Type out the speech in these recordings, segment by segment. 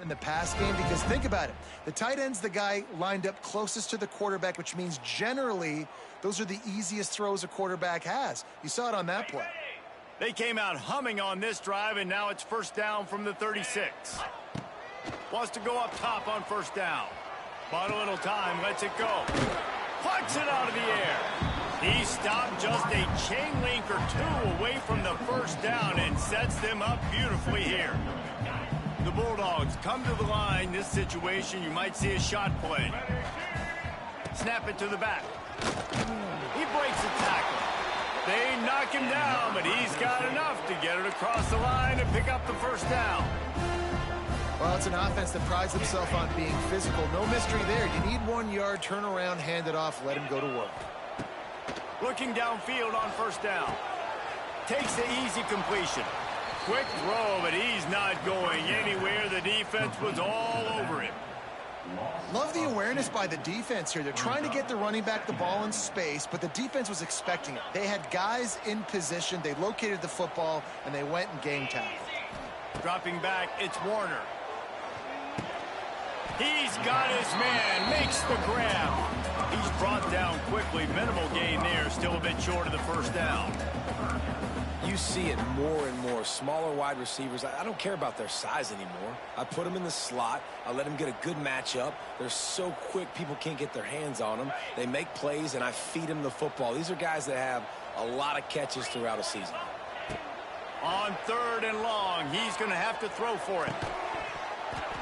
in the pass game, because think about it. The tight end's the guy lined up closest to the quarterback, which means generally those are the easiest throws a quarterback has. You saw it on that play. They came out humming on this drive, and now it's first down from the 36. Wants to go up top on first down. Bought a little time, lets it go. Plucks it out of the air. He stopped just a chain link or two away from the first down and sets them up beautifully here. The Bulldogs come to the line. This situation, you might see a shot play. Snap it to the back. He breaks the tackle. They knock him down, but he's got enough to get it across the line and pick up the first down. Well, it's an offense that prides itself on being physical. No mystery there. You need 1 yard, turn around, hand it off, let him go to work. Looking downfield on first down. Takes the easy completion. Quick throw, but he's not going anywhere. The defense was all over him. Love the awareness by the defense here. They're trying to get the running back the ball in space, but the defense was expecting it. They had guys in position. They located the football, and they went and game tackled. Dropping back, it's Warner. He's got his man, makes the grab. He's brought down quickly. Minimal gain there, still a bit short of the first down. You see it more and more. Smaller wide receivers, I don't care about their size anymore. I put them in the slot. I let them get a good matchup. They're so quick, people can't get their hands on them. They make plays, and I feed them the football. These are guys that have a lot of catches throughout a season. On 3rd and long, he's going to have to throw for it.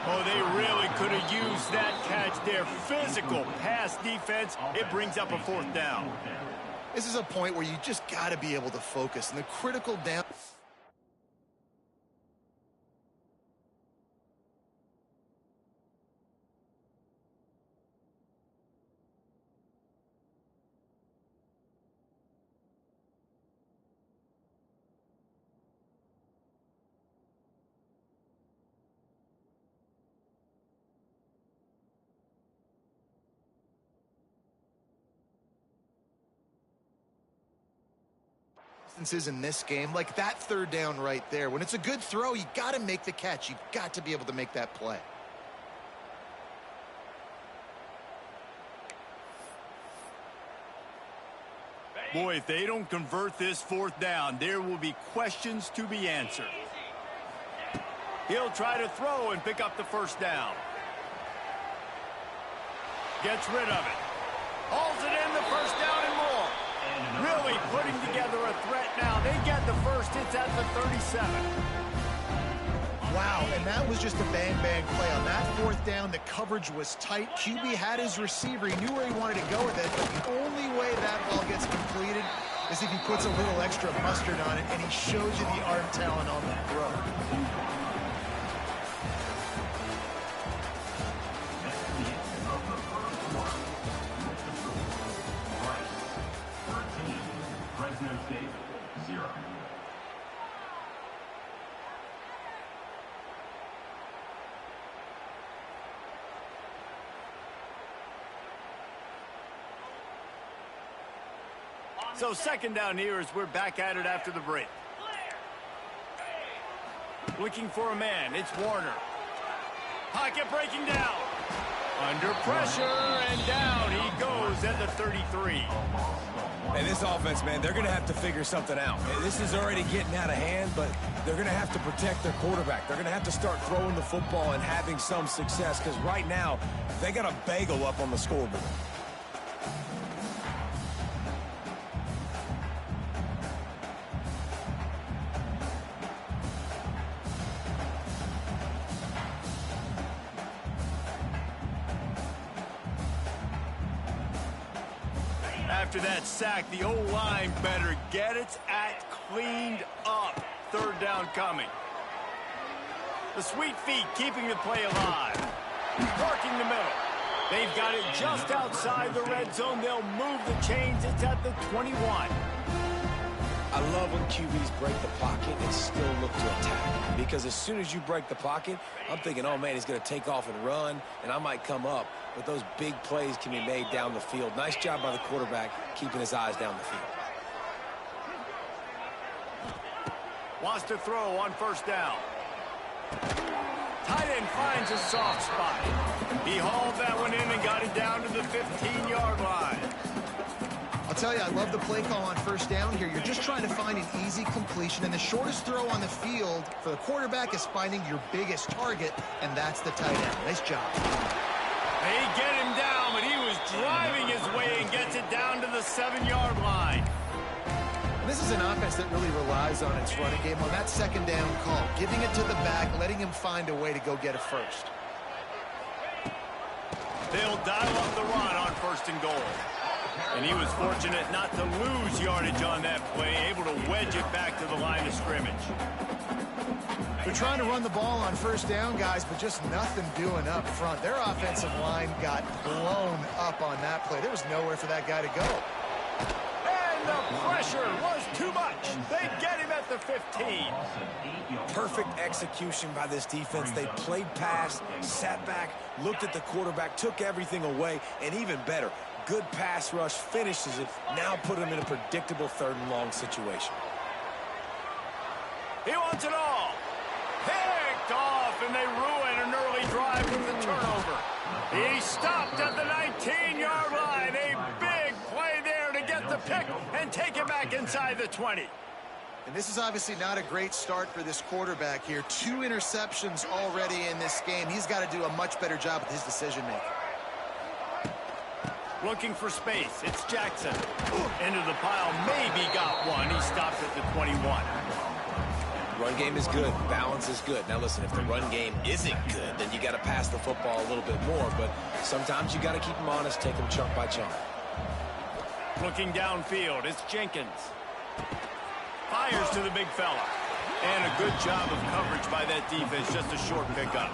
Oh, they really could have used that catch there. Physical pass defense. It brings up a 4th down. This is a point where you just got to be able to focus. And the critical down... in this game, like that 3rd down right there. When it's a good throw, you got to make the catch. You've got to be able to make that play. Boy, if they don't convert this 4th down, there will be questions to be answered. He'll try to throw and pick up the first down. Gets rid of it. Hauls it in, the first down and more. Really putting together a threat now. They get the first. It's at the 37. Wow, and that was just a bang-bang play. On that 4th down, the coverage was tight. QB had his receiver. He knew where he wanted to go with it, but the only way that ball gets completed is if he puts a little extra mustard on it, and he shows you the arm talent on that throw. So 2nd down here as we're back at it after the break. Looking for a man. It's Warner. Pocket breaking down. Under pressure, and down he goes at the 33. And this offense, man, they're going to have to figure something out. This is already getting out of hand, but they're going to have to protect their quarterback. They're going to have to start throwing the football and having some success, because right now they got a bagel up on the scoreboard. After that sack, the O-line better get its act cleaned up. 3rd down coming. The sweet feet keeping the play alive. Working the middle. They've got it just outside the red zone. They'll move the chains. It's at the 21. I love when QBs break the pocket and still look to attack. Because as soon as you break the pocket, I'm thinking, oh, man, he's going to take off and run, and I might come up. But those big plays can be made down the field. Nice job by the quarterback keeping his eyes down the field. Wants to throw on first down. Tight and finds a soft spot. He hauled that one in and got it down to the 15-yard line. I'll tell you, I love the play call on first down here. You're just trying to find an easy completion, and the shortest throw on the field for the quarterback is finding your biggest target, and that's the tight end. Nice job. They get him down, but he was driving his way and gets it down to the 7-yard line. This is an offense that really relies on its running game on that second down call, giving it to the back, letting him find a way to go get a first. They'll dial up the run on first and goal. And he was fortunate not to lose yardage on that play, able to wedge it back to the line of scrimmage. They're trying to run the ball on first down, guys, but just nothing doing up front. Their offensive line got blown up on that play. There was nowhere for that guy to go. And the pressure was too much. They get him at the 15. Perfect execution by this defense. They played pass, sat back, looked at the quarterback, took everything away, and even better, good pass rush, finishes it, now put him in a predictable 3rd and long situation. He wants it all. Picked off, and they ruin an early drive with the turnover. He stopped at the 19-yard line. A big play there to get the pick and take it back inside the 20. And this is obviously not a great start for this quarterback here. 2 interceptions already in this game. He's got to do a much better job with his decision-making. Looking for space. It's Jackson. Into the pile. Maybe got one. He stopped at the 21. Run game is good. Balance is good. Now listen, if the run game isn't good, then you got to pass the football a little bit more. But sometimes you got to keep them honest, take them chunk by chunk. Looking downfield. It's Jenkins. Fires to the big fella. And a good job of coverage by that defense. Just a short pickup.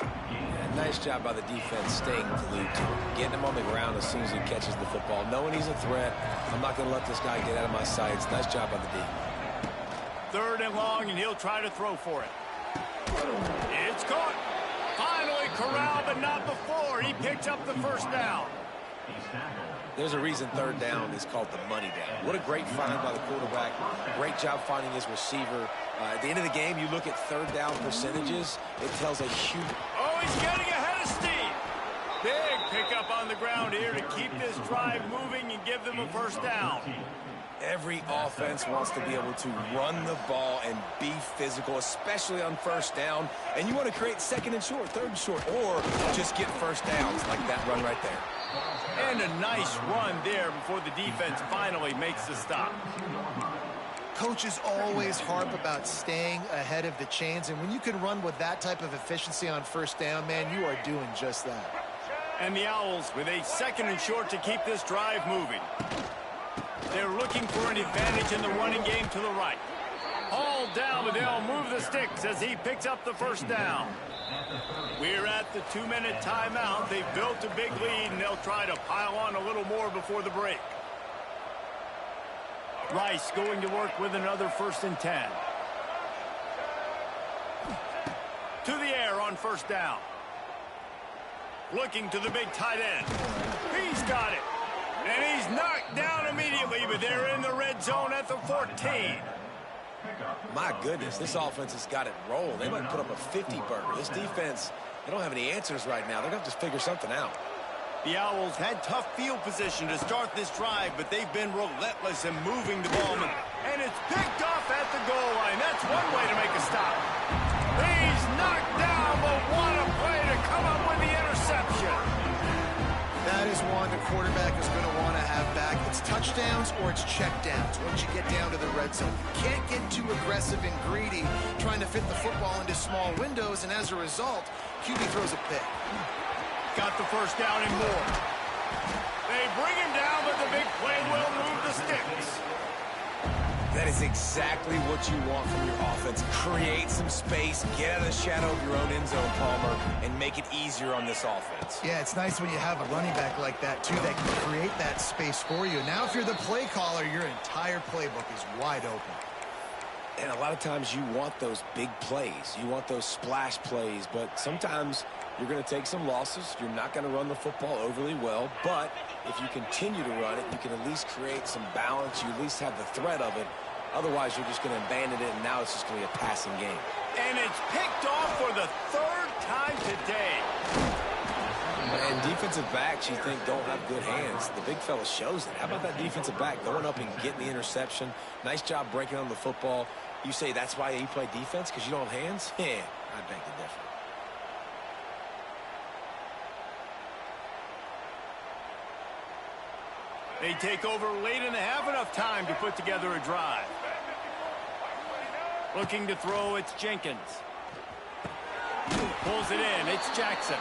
Yeah, nice job by the defense staying glued to him. Getting him on the ground as soon as he catches the football. Knowing he's a threat. I'm not going to let this guy get out of my sights. Nice job by the D. 3rd and long, and he'll try to throw for it. It's caught. Finally corralled, but not before. He picks up the first down. There's a reason 3rd down is called the money down. What a great find by the quarterback. Great job finding his receiver. At the end of the game, you look at 3rd down percentages. It tells a huge... Oh, he's getting ahead of steam. Big pickup on the ground here to keep this drive moving and give them a first down. Every offense wants to be able to run the ball and be physical, especially on first down. And you want to create 2nd and short, 3rd and short, or just get first downs like that run right there. And a nice run there before the defense finally makes the stop. Coaches always harp about staying ahead of the chains, and when you can run with that type of efficiency on first down, man, you are doing just that. And the Owls with a 2nd and short to keep this drive moving. They're looking for an advantage in the running game to the right. Hauled down, but they'll move the sticks as he picks up the first down. We're at the 2-minute timeout. They've built a big lead, and they'll try to pile on a little more before the break. Rice going to work with another 1st and 10. To the air on first down. Looking to the big tight end. He's got it. And he's knocked down immediately, but they're in the red zone at the 14. My goodness, this offense has got it rolled. They might put up a 50-burger. This defense, they don't have any answers right now. They're going to have to figure something out. The Owls had tough field position to start this drive, but they've been relentless in moving the ball. And it's picked off at the goal line. That's one way to make a stop. He's knocked down, but what a play to come up with the interception. That is one the quarterback is going to want to have back. It's touchdowns or it's checkdowns once you get down to the red zone. You can't get too aggressive and greedy trying to fit the football into small windows, and as a result, QB throws a pick. Got the first down and more. They bring him down, but the big play will move the sticks. That is exactly what you want from your offense. Create some space, get out of the shadow of your own end zone, Palmer, and make it easier on this offense. Yeah, it's nice when you have a running back like that, too, that can create that space for you. Now, if you're the play caller, your entire playbook is wide open. And a lot of times you want those big plays. You want those splash plays, but sometimes you're going to take some losses. You're not going to run the football overly well, but if you continue to run it, you can at least create some balance. You at least have the threat of it, Otherwise, you're just going to abandon it, and now it's just going to be a passing game. And it's picked off for the third time today. And defensive backs, you think, don't have good hands. The big fella shows it. How about that defensive back going up and getting the interception? Nice job breaking on the football. You say that's why you play defense, because you don't have hands? Yeah, I beg to differ. They take over late in the half, enough time to put together a drive. Looking to throw, it's Jenkins. Pulls it in, it's Jackson.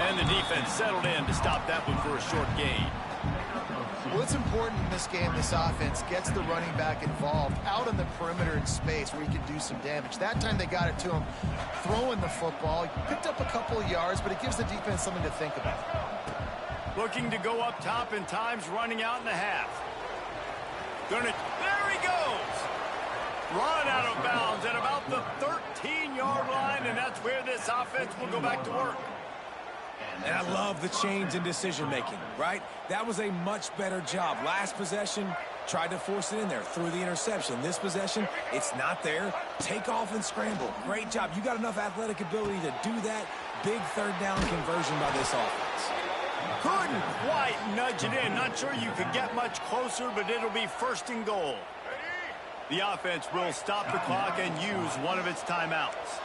And the defense settled in to stop that one for a short gain. Well, it's important in this game, this offense gets the running back involved out on the perimeter in space where he can do some damage. That time they got it to him throwing the football. He picked up a couple of yards, but it gives the defense something to think about. Looking to go up top, and time's running out in the half. There he goes! Run out of bounds at about the 13-yard line, and that's where this offense will go back to work. And I love the change in decision-making, right? That was a much better job. Last possession, tried to force it in there, threw the interception. This possession, it's not there. Take off and scramble. Great job. You got enough athletic ability to do that. Big third down conversion by this offense. Couldn't quite nudge it in. Not sure you could get much closer, but it'll be first and goal. The offense will stop the clock and use one of its timeouts.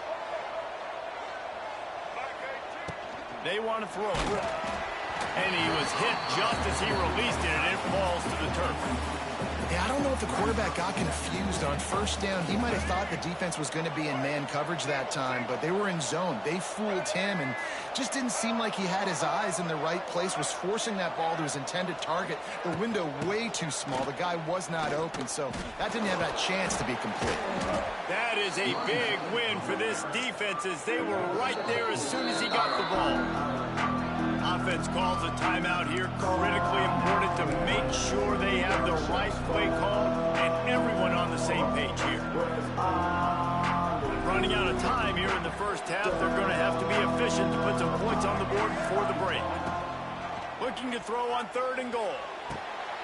They want to throw it. And he was hit just as he released it, and it falls to the turf. Yeah, I don't know if the quarterback got confused on first down. He might have thought the defense was going to be in man coverage that time, but they were in zone. They fooled him and just didn't seem like he had his eyes in the right place, was forcing that ball to his intended target. The window way too small. The guy was not open, so that didn't have that chance to be complete. That is a big win for this defense as they were right there as soon as he got the ball. Offense calls a timeout here. Critically important to make sure they have the right play call and everyone on the same page here. Running out of time here in the first half. They're going to have to be efficient to put some points on the board before the break. Looking to throw on third and goal.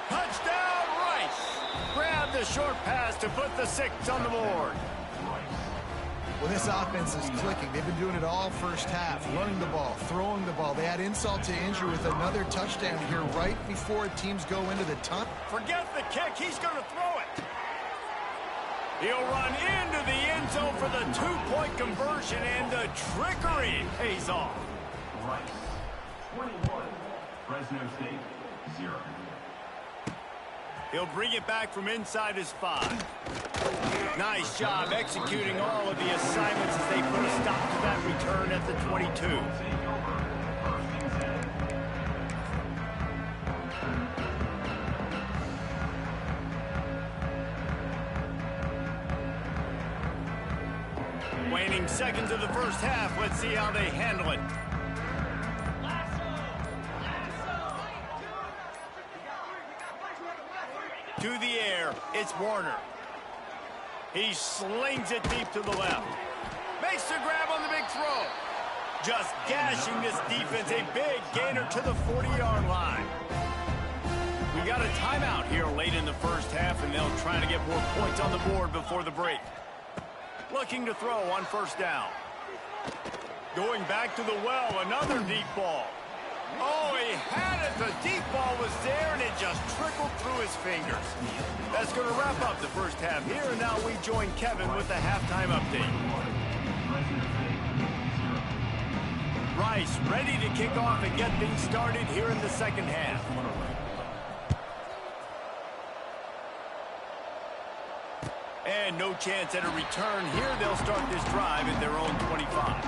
Touchdown, Rice! Grab the short pass to put the 6 on the board. Well, this offense is clicking. They've been doing it all first half, running the ball, throwing the ball. They had insult to injury with another touchdown here right before teams go into the time. Forget the kick. He's going to throw it. He'll run into the end zone for the 2-point conversion, and the trickery pays off. Rice, 21. Fresno State, 0. He'll bring it back from inside his 5. Nice job executing all of the assignments as they put a stop to that return at the 22. Waning seconds of the first half. Let's see how they handle it. To the air, it's Warner. He slings it deep to the left. Makes the grab on the big throw. Just gashing this defense. A big gainer to the 40-yard line. We got a timeout here late in the first half, and they'll try to get more points on the board before the break. Looking to throw on first down. Going back to the well, another deep ball. Oh, he had it. The deep ball was there, and it just trickled through his fingers. That's going to wrap up the first half here, and now we join Kevin with the halftime update. Rice ready to kick off and get things started here in the second half. And no chance at a return here. They'll start this drive at their own 25.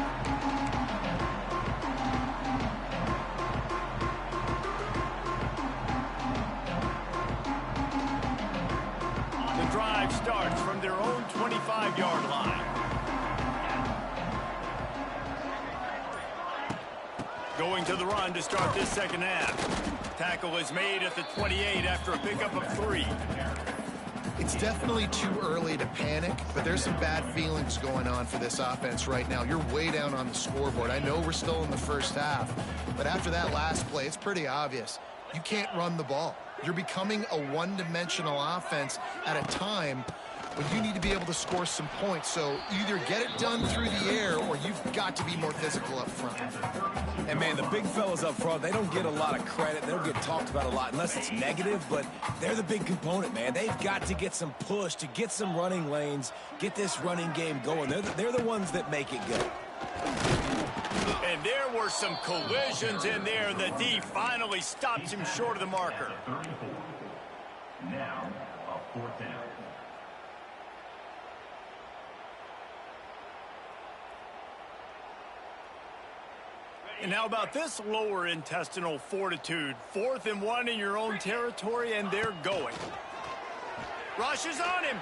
Drive starts from their own 25-yard line. Going to the run to start this second half. Tackle is made at the 28 after a pickup of 3. It's definitely too early to panic, but there's some bad feelings going on for this offense right now. You're way down on the scoreboard. I know we're still in the first half, but after that last play, it's pretty obvious. You can't run the ball. You're becoming a one-dimensional offense at a time but you need to be able to score some points. So either get it done through the air or you've got to be more physical up front. And, man, the big fellas up front, they don't get a lot of credit. They don't get talked about a lot unless it's negative, but they're the big component, man. They've got to get some push, to get some running lanes, get this running game going. They're the ones that make it go. And there were some collisions in there, and the D finally stops him short of the marker. 34. Now, a 4th down. And how about this lower intestinal fortitude? 4th and 1 in your own territory, and they're going. Rushes on him.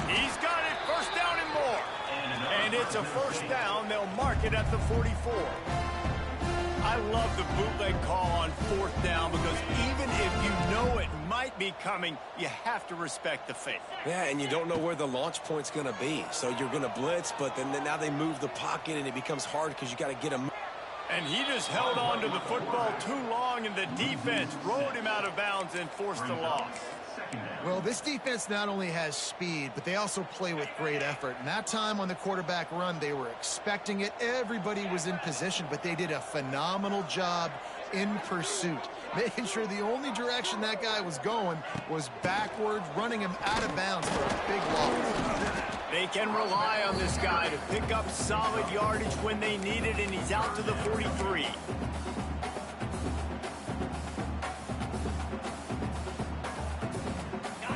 He's got it. First down and more. And it's a first down. They'll mark it at the 44. I love the bootleg call on 4th down because even if you know it might be coming, you have to respect the faith. Yeah, and you don't know where the launch point's going to be. So you're going to blitz, but then now they move the pocket, and it becomes hard because you got to get them. And he just held on to the football too long, and the defense rode him out of bounds and forced a loss. Well, this defense not only has speed, but they also play with great effort. And that time on the quarterback run, they were expecting it. Everybody was in position, but they did a phenomenal job in pursuit, making sure the only direction that guy was going was backwards, running him out of bounds for a big loss. They can rely on this guy to pick up solid yardage when they need it, and he's out to the 43.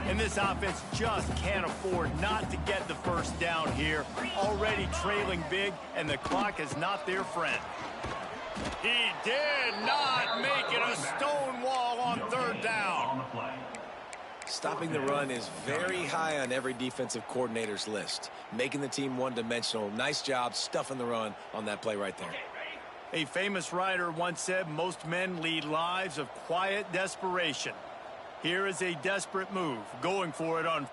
And this offense just can't afford not to get the first down here. Already trailing big, and the clock is not their friend. He did not make it a stone wall on 3rd down. Stopping the run is very high on every defensive coordinator's list. Making the team one-dimensional. Nice job stuffing the run on that play right there. A famous writer once said, most men lead lives of quiet desperation. Here is a desperate move, going for it on